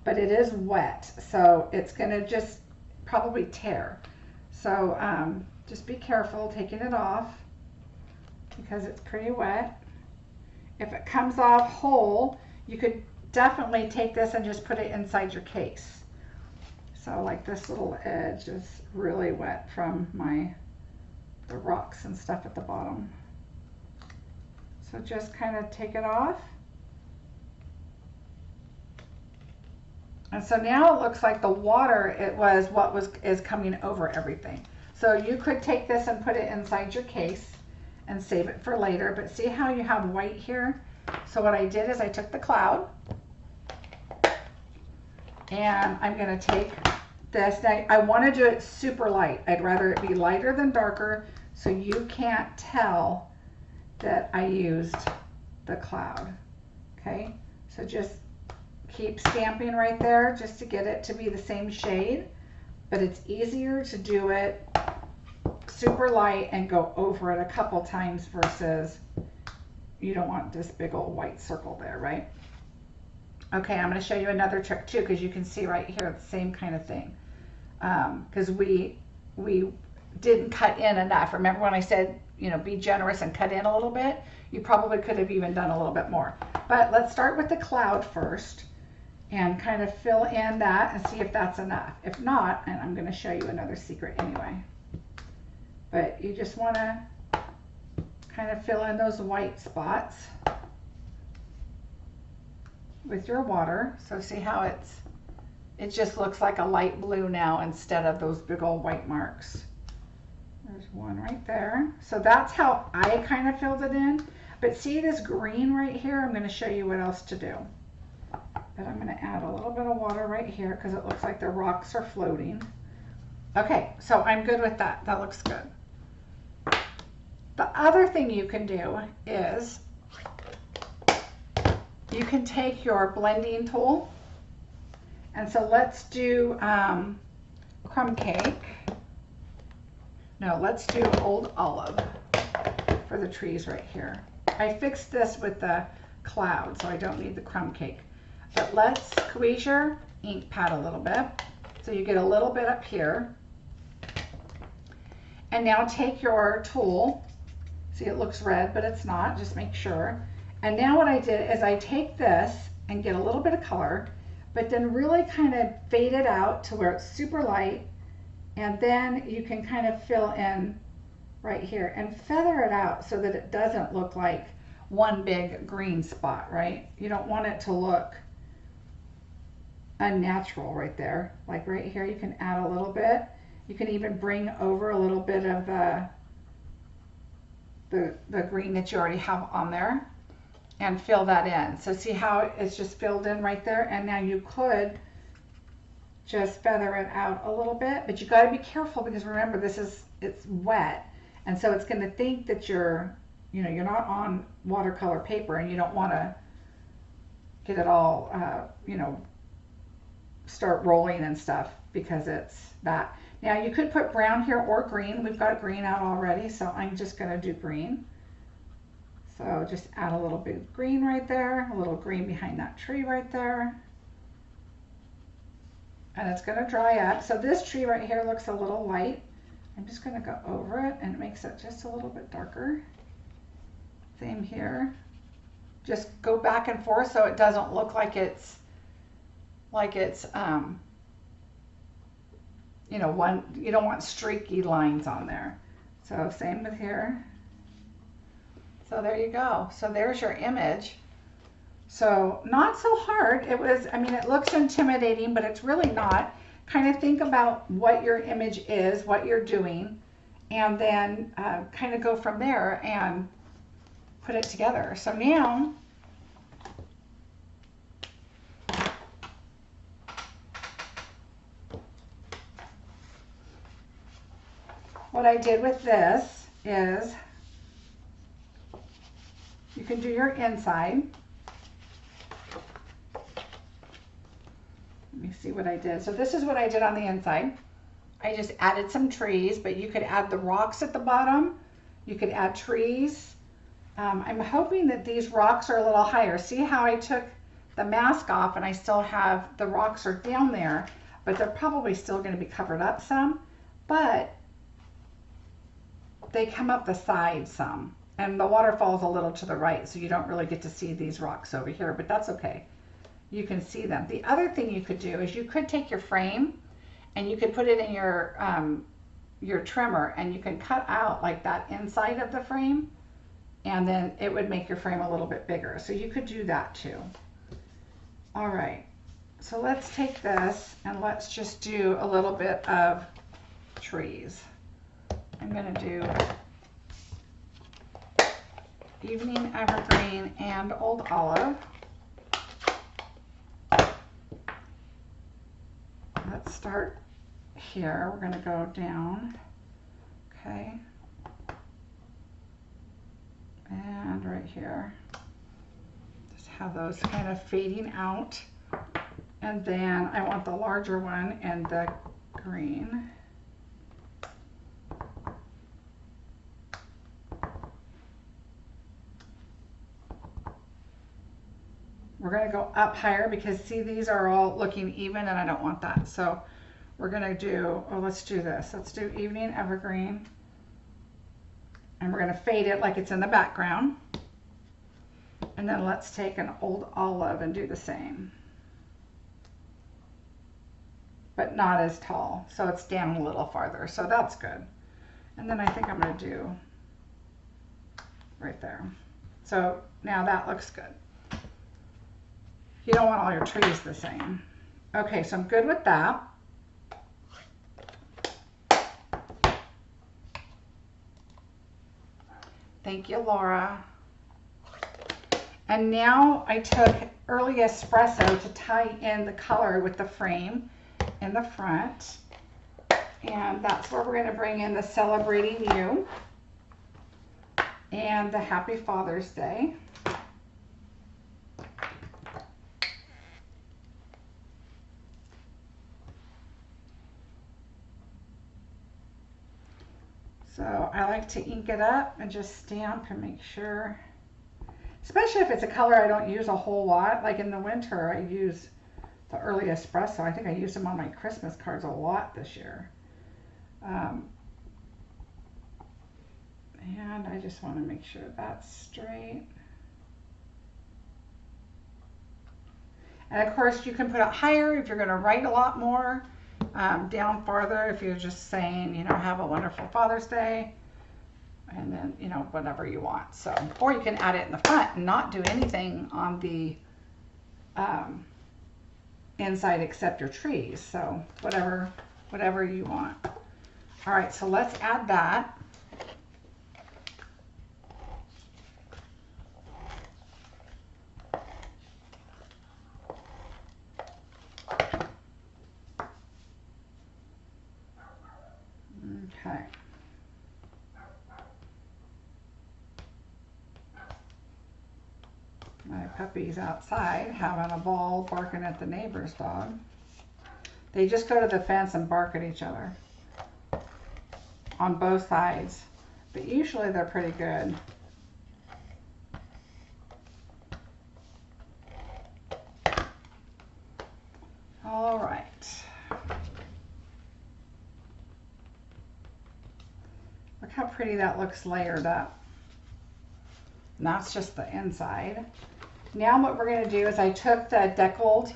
but it is wet. So it's going to just probably tear. So just be careful taking it off because it's pretty wet. If it comes off whole, you could definitely take this and just put it inside your case. So like this little edge is really wet from the rocks and stuff at the bottom. So just kind of take it off. And so now it looks like the water, is coming over everything. So you could take this and put it inside your case and save it for later. But see how you have white here? So what I did is I took the cloud and I'm going to take this. Now I want to do it super light. I'd rather it be lighter than darker so you can't tell that I used the cloud. Okay, so just keep stamping right there just to get it to be the same shade, but it's easier to do it super light and go over it a couple times versus you don't want this big old white circle there, right? Okay, I'm going to show you another trick too, because you can see right here the same kind of thing. Because we didn't cut in enough. Remember when I said, you know, be generous and cut in a little bit? You probably could have even done a little bit more. But let's start with the cloud first and kind of fill in that and see if that's enough. If not, and I'm going to show you another secret anyway. But you just want to kind of fill in those white spots with your water. So see how it just looks like a light blue now instead of those big old white marks. There's one right there. So that's how I kind of filled it in. But see this green right here? I'm going to show you what else to do. But I'm going to add a little bit of water right here because it looks like the rocks are floating. Okay, so I'm good with that. That looks good. The other thing you can do is you can take your blending tool. And so let's do crumb cake. No, let's do old olive for the trees right here. I fixed this with the cloud, so I don't need the crumb cake. But let's squeeze your ink pad a little bit. So you get a little bit up here. And now take your tool. See, it looks red, but it's not. Just make sure. And now what I did is I take this and get a little bit of color, but then really kind of fade it out to where it's super light. And then you can kind of fill in right here and feather it out so that it doesn't look like one big green spot, right? You don't want it to look unnatural right there. Like right here, you can add a little bit. You can even bring over a little bit of the green that you already have on there and fill that in. So see how it's just filled in right there? And now you could just feather it out a little bit, but you got to be careful because remember it's wet, and so it's going to think that you're not on watercolor paper, and you don't want to get it all start rolling and stuff because it's that. Now you could put brown here or green. We've got green out already, so I'm just going to do green. So just add a little bit of green right there, a little green behind that tree right there. And it's going to dry up. So this tree right here looks a little light. I'm just going to go over it and it makes it just a little bit darker. Same here. Just go back and forth so it doesn't look like it's you don't want streaky lines on there. So same with here. So there you go. So there's your image. So not so hard. It looks intimidating, but it's really not. Kind of think about what your image is, what you're doing, and then kind of go from there and put it together. So now, what I did with this is you can do your inside. Let me see what I did. So this is what I did on the inside. I just added some trees, but you could add the rocks at the bottom. You could add trees. I'm hoping that these rocks are a little higher. See how I took the mask off and I still have the rocks are down there, but they're probably still going to be covered up some, but they come up the side some. And the waterfall is a little to the right, so you don't really get to see these rocks over here, but that's okay. You can see them. The other thing you could do is you could take your frame and you could put it in your trimmer, and you can cut out like that inside of the frame, and then it would make your frame a little bit bigger. So you could do that too. All right, so let's take this and let's just do a little bit of trees. I'm gonna do Evening Evergreen and Old Olive. Let's start here. We're gonna go down, okay, and right here. Just have those kind of fading out. And then I want the larger one and the green. We're going to go up higher because see, these are all looking even and I don't want that. So we're going to do, oh, let's do this. Let's do Evening Evergreen. And we're going to fade it like it's in the background. And then let's take an Old Olive and do the same. But not as tall. So it's down a little farther. So that's good. And then I think I'm going to do right there. So now that looks good. You don't want all your trees the same. Okay, so I'm good with that. Thank you, Laura. And now I took Early Espresso to tie in the color with the frame in the front. And that's where we're going to bring in the Celebrating You and the Happy Father's Day. So I like to ink it up and just stamp and make sure, especially if it's a color I don't use a whole lot. Like in the winter, I use the Early Espresso. I think I used them on my Christmas cards a lot this year. And I just want to make sure that's straight. And of course, you can put it higher if you're going to write a lot more. Down farther if you're just saying, you know, have a wonderful Father's Day, and then, you know, whatever you want. So, or you can add it in the front and not do anything on the inside except your trees. So whatever you want. All right, so let's add that. Okay. My puppy's outside having a ball barking at the neighbor's dog. They just go to the fence and bark at each other on both sides, but usually they're pretty good. All right. Look how pretty that looks layered up. And that's just the inside. Now what we're going to do is I took the deckled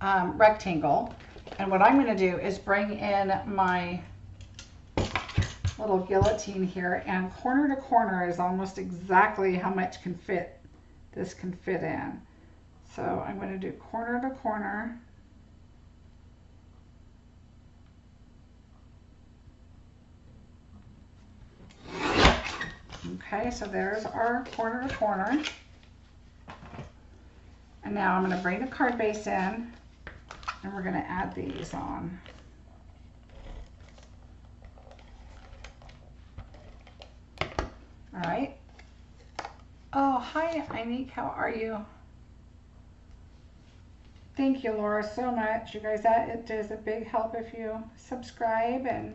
rectangle, and what I'm going to do is bring in my little guillotine here, and corner to corner is almost exactly how much this can fit in. So I'm going to do corner to corner. Okay, so there's our corner to corner. And now I'm going to bring the card base in, and we're going to add these on. All right. Oh, hi, Inique. How are you? Thank you, Laura, so much. You guys, that it is a big help if you subscribe and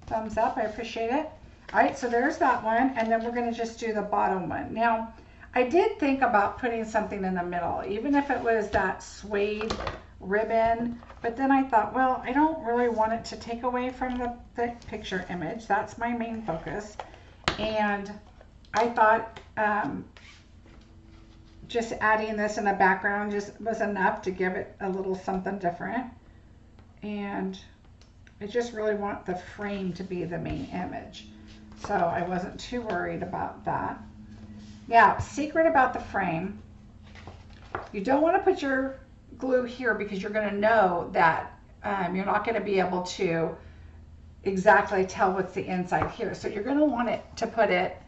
thumbs up. I appreciate it. All right, so there's that one, and then we're going to just do the bottom one. Now, I did think about putting something in the middle, even if it was that suede ribbon, but then I thought, well, I don't really want it to take away from the picture image. That's my main focus. And I thought just adding this in the background just was enough to give it a little something different. And I just really want the frame to be the main image. So I wasn't too worried about that. Now, secret about the frame, you don't want to put your glue here because you're going to know that you're not going to be able to exactly tell what's the inside here. So you're going to want it to put it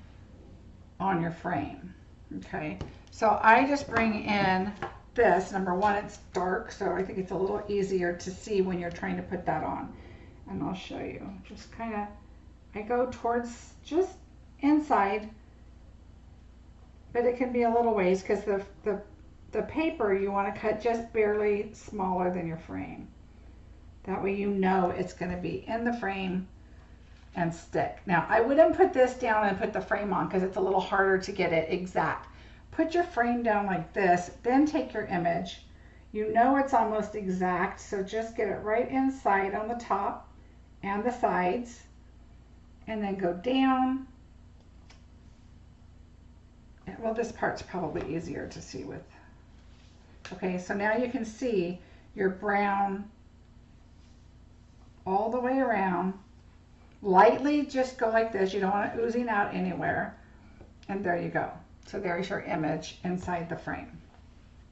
on your frame. Okay, so I just bring in this. Number one, it's dark, so I think it's a little easier to see when you're trying to put that on. And I'll show you. Just kind of, I go towards just inside, but it can be a little ways because the paper you want to cut just barely smaller than your frame. That way you know it's going to be in the frame and stick. Now, I wouldn't put this down and put the frame on because it's a little harder to get it exact. Put your frame down like this, then take your image. You know it's almost exact, so just get it right inside on the top and the sides, and then go down. Well, this part's probably easier to see with. Okay, so now you can see your brown all the way around. Lightly just go like this. You don't want it oozing out anywhere. And there you go. So there's your image inside the frame.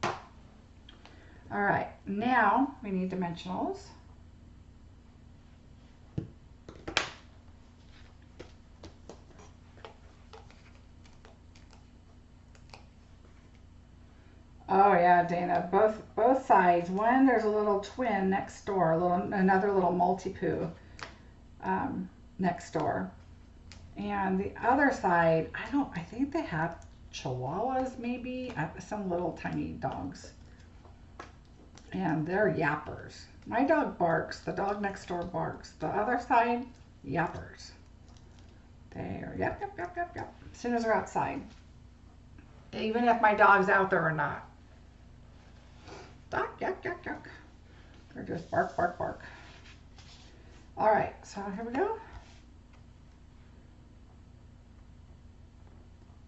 All right, now we need dimensionals. Oh yeah, Dana, both sides. One, there's a little twin next door, another little multi-poo next door. And the other side, I think they have Chihuahuas maybe, some little tiny dogs. And they're yappers. My dog barks, the dog next door barks. The other side, yappers. They're yep. As soon as they're outside. Even if my dog's out there or not. Yuck, yuck, yuck, yuck. They're just bark, bark, bark. All right, so here we go.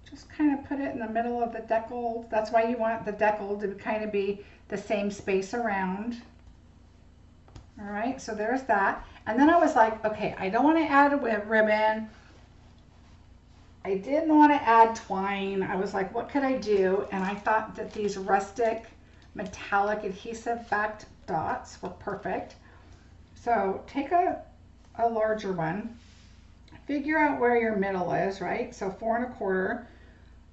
Just kind of put it in the middle of the decal. That's why you want the decal to kind of be the same space around. All right, so there's that. And then I was like, okay, I don't want to add a ribbon. I didn't want to add twine. I was like, what could I do? And I thought that these rustic metallic adhesive backed dots were perfect. So take a larger one, figure out where your middle is, right? So 4 1/4.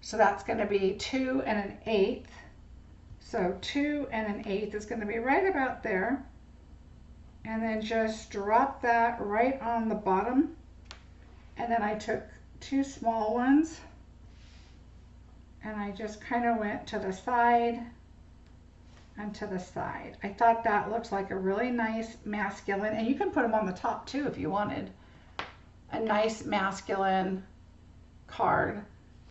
So that's going to be 2 1/8. So 2 1/8 is going to be right about there. And then just drop that right on the bottom. And then I took 2 small ones and I just kind of went to the side and to the side. I thought that looks like a really nice masculine, and you can put them on the top too if you wanted. A nice masculine card,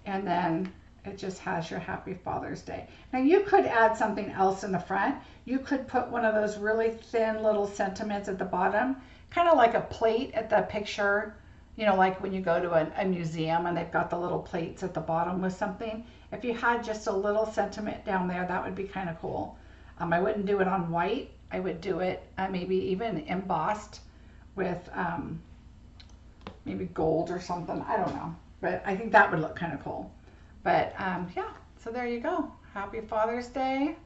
and then it just has your Happy Father's Day. Now you could add something else in the front. You could put one of those really thin little sentiments at the bottom, kind of like a plate at the picture, you know, like when you go to a museum and they've got the little plates at the bottom with something. If you had just a little sentiment down there, that would be kind of cool. I wouldn't do it on white. I would do it maybe even embossed with maybe gold or something. I don't know. But I think that would look kind of cool. But yeah, so there you go. Happy Father's Day.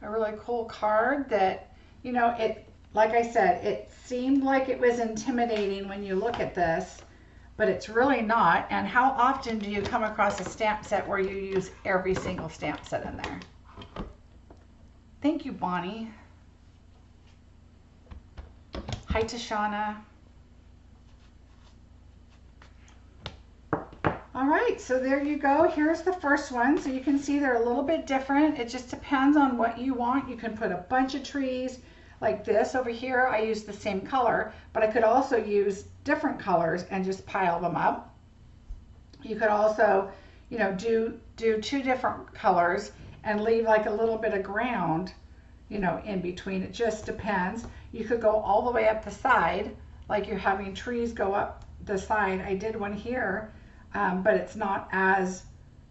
A really cool card that, you know, it, like I said, it seemed like it was intimidating when you look at this, but it's really not. And how often do you come across a stamp set where you use every single stamp set in there? Thank you, Bonnie. Hi, Tashana. All right, so there you go. Here's the first one. So you can see they're a little bit different. It just depends on what you want. You can put a bunch of trees like this over here. I use the same color, but I could also use different colors and just pile them up. You could also, you know, do two different colors and leave like a little bit of ground, you know, in between. It just depends. You could go all the way up the side, like you're having trees go up the side. I did one here. But it's not as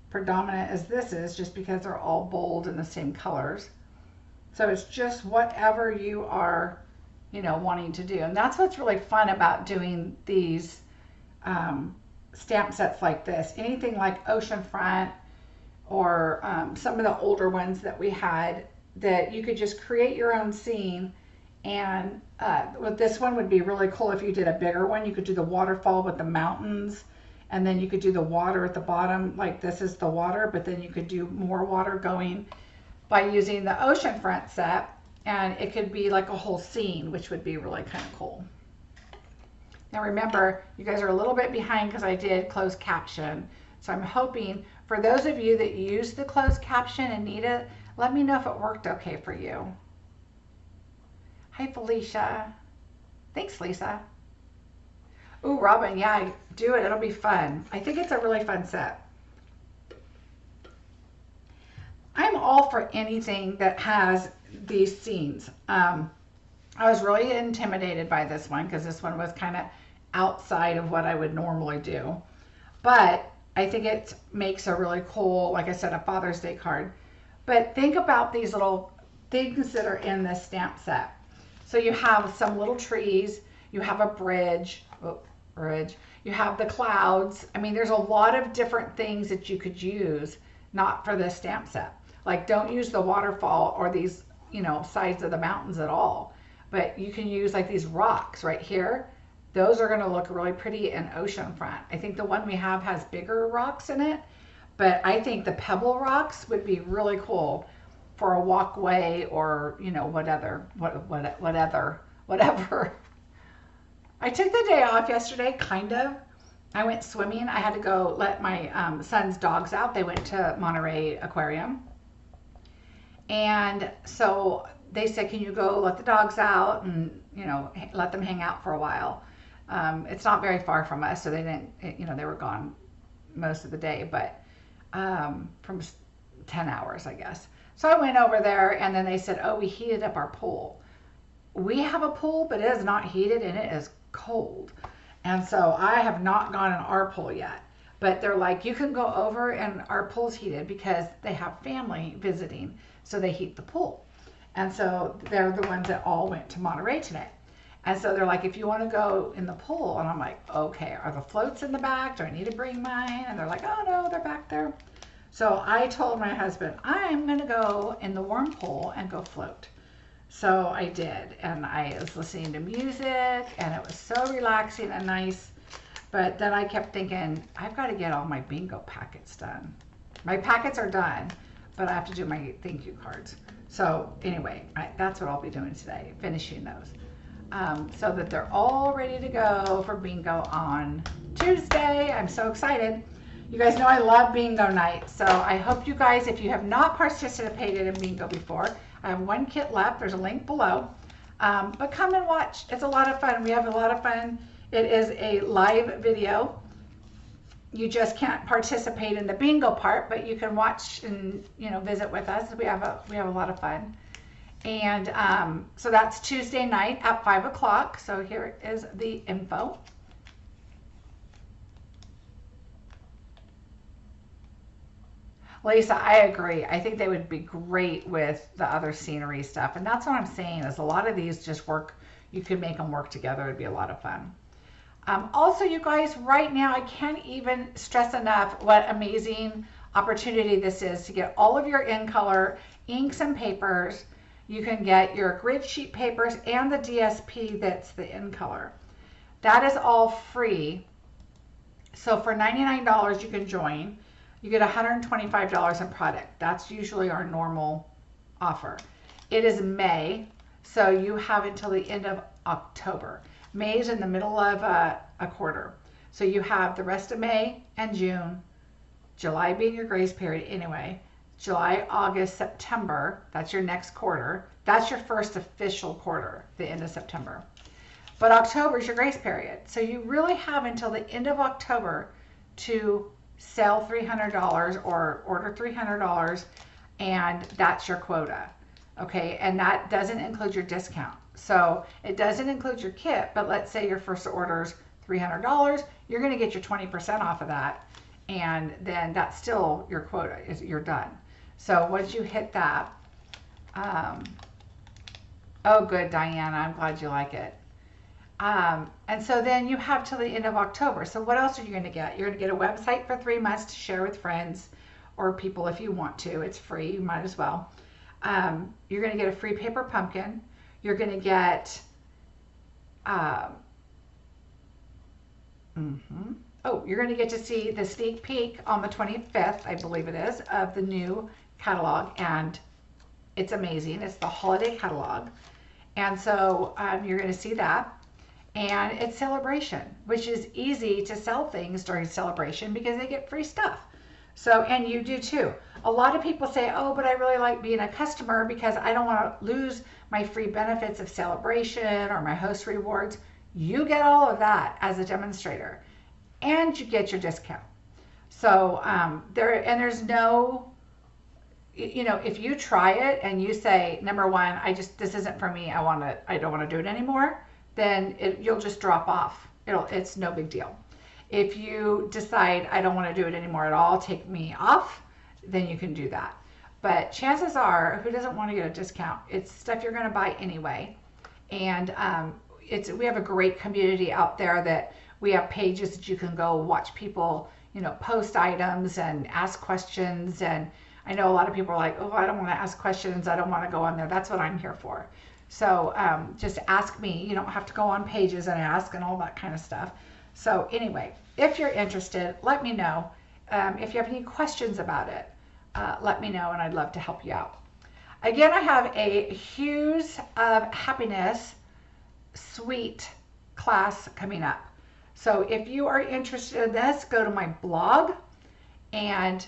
predominant as this is, just because they're all bold in the same colors. So it's just whatever you are, you know, wanting to do. And that's what's really fun about doing these stamp sets like this. Anything like Oceanfront or some of the older ones that we had, that you could just create your own scene. And with this one would be really cool if you did a bigger one. You could do the waterfall with the mountains. And then you could do the water at the bottom, like this is the water, but then you could do more water going by using the Oceanfront set. And it could be like a whole scene, which would be really kind of cool. Now remember, you guys are a little bit behind because I did closed caption. So I'm hoping for those of you that use the closed caption and need it, let me know if it worked okay for you. Hi, Felicia. Thanks, Lisa. Ooh, Robin, yeah, do it. It'll be fun. I think it's a really fun set. I'm all for anything that has these scenes. I was really intimidated by this one because this one was kind of outside of what I would normally do. But I think it makes a really cool, like I said, a Father's Day card. But think about these little things that are in this stamp set. So you have some little trees, you have a bridge, you have the clouds. I mean, there's a lot of different things that you could use, not for this stamp set. Like, don't use the waterfall or these, you know, sides of the mountains at all. But you can use like these rocks right here. Those are going to look really pretty in Oceanfront. I think the one we have has bigger rocks in it, but I think the pebble rocks would be really cool for a walkway or, you know, whatever. I took the day off yesterday, kind of. I went swimming. I had to go let my son's dogs out. They went to Monterey Aquarium. And so they said, can you go let the dogs out and, you know, let them hang out for a while. It's not very far from us, so they didn't, you know, they were gone most of the day, but from 10 hours, I guess. So I went over there, and then they said, oh, we heated up our pool. We have a pool, but it is not heated, and it is cold. And so I have not gone in our pool yet. But they're like, you can go over, and our pool's heated because they have family visiting, so they heat the pool. And so they're the ones that all went to Monterey today. And so they're like, if you want to go in the pool, and I'm like, okay, are the floats in the back? Do I need to bring mine? And they're like, oh no, they're back there. So I told my husband, I'm going to go in the warm pool and go float. So I did, and I was listening to music, and it was so relaxing and nice. But then I kept thinking, I've got to get all my bingo packets done. My packets are done, but I have to do my thank you cards. So anyway, that's what I'll be doing today, finishing those. So that they're all ready to go for bingo on Tuesday. I'm so excited. You guys know I love bingo night. So I hope you guys, if you have not participated in bingo before, I have one kit left. There's a link below. But come and watch. It's a lot of fun. We have a lot of fun. It is a live video. You just can't participate in the bingo part, but you can watch and, you know, visit with us. We have a lot of fun. And so that's Tuesday night at 5 o'clock. So here is the info. Lisa, I agree. I think they would be great with the other scenery stuff. And that's what I'm saying, is a lot of these just work. You could make them work together. It'd be a lot of fun. Also, you guys, right now, I can't even stress enough what amazing opportunity this is to get all of your in color inks and papers. You can get your grid sheet papers and the DSP that's the in color. That is all free. So for $99, you can join. You get $125 in product. That's usually our normal offer. It is May, so you have until the end of October. May is in the middle of a quarter. So you have the rest of May and June, July being your grace period anyway, July, August, September, that's your next quarter. That's your first official quarter, the end of September. But October is your grace period. So you really have until the end of October to sell $300 or order $300, and that's your quota. Okay, and that doesn't include your discount. So it doesn't include your kit, but let's say your first order's $300, you're going to get your 20% off of that, and then that's still your quota. You're done. So once you hit that, oh good, Diana, I'm glad you like it. And so then you have till the end of October. So what else are you going to get? You're going to get a website for 3 months to share with friends or people if you want to. It's free. You might as well. You're going to get a free paper pumpkin. You're going to get, oh, you're going to get to see the sneak peek on the 25th, I believe it is, of the new catalog. And it's amazing. It's the holiday catalog. And so you're going to see that. And it's celebration, which is easy to sell things during celebration because they get free stuff. So, and you do too. A lot of people say, oh, but I really like being a customer because I don't want to lose my free benefits of celebration or my host rewards. You get all of that as a demonstrator, and you get your discount. So there's no, you know, if you try it and you say, number one, this isn't for me, I don't want to do it anymore, then you'll just drop off. It's no big deal. If you decide I don't want to do it anymore at all, take me off, then you can do that. But chances are, who doesn't want to get a discount? It's stuff you're going to buy anyway. And we have a great community out there that we have pages that you can go watch people, you know, post items and ask questions. And I know a lot of people are like, oh, I don't want to ask questions. I don't want to go on there. That's what I'm here for. So just ask me. You don't have to go on pages and ask and all that kind of stuff. So anyway, if you're interested, let me know. If you have any questions about it, let me know, and I'd love to help you out. Again, I have a Hues of Happiness suite class coming up. So if you are interested in this, go to my blog, and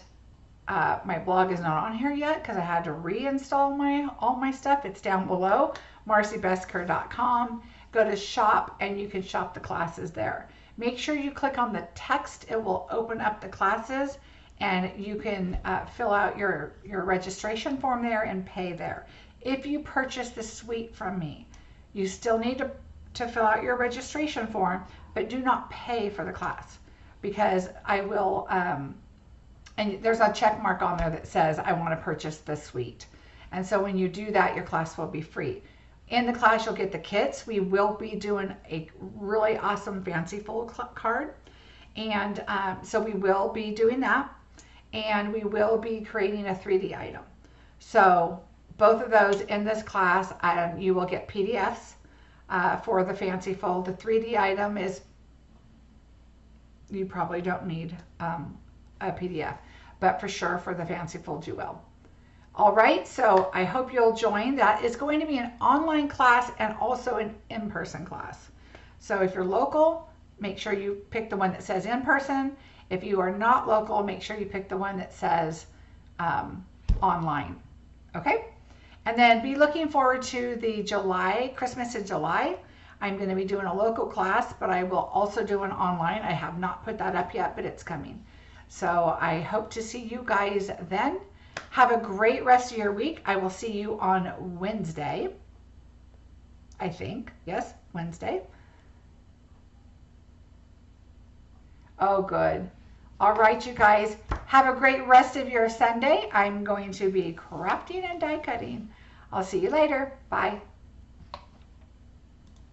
my blog is not on here yet because I had to reinstall all my stuff. It's down below, marciebeseckerdesigns.com. Go to shop, and you can shop the classes there. Make sure you click on the text. It will open up the classes, and you can fill out your registration form there and pay there. If you purchase the suite from me, you still need to fill out your registration form, but do not pay for the class, because I will, and there's a check mark on there that says I want to purchase the suite. And so when you do that, your class will be free. In the class, you'll get the kits. We will be doing a really awesome fanciful card. And so we will be doing that. And we will be creating a 3D item. So both of those in this class, you will get PDFs for the fanciful. The 3D item is, you probably don't need a PDF, but for sure for the fanciful, you will. All right, so I hope you'll join. That is going to be an online class and also an in-person class. So if you're local, make sure you pick the one that says in-person. If you are not local, make sure you pick the one that says online. Okay? And then be looking forward to the Christmas in July. I'm going to be doing a local class, but I will also do an online. I have not put that up yet, but it's coming. So I hope to see you guys then. Have a great rest of your week. I will see you on Wednesday, I think. Yes, Wednesday. Oh, good. All right, you guys. Have a great rest of your Sunday. I'm going to be crafting and die cutting. I'll see you later. Bye.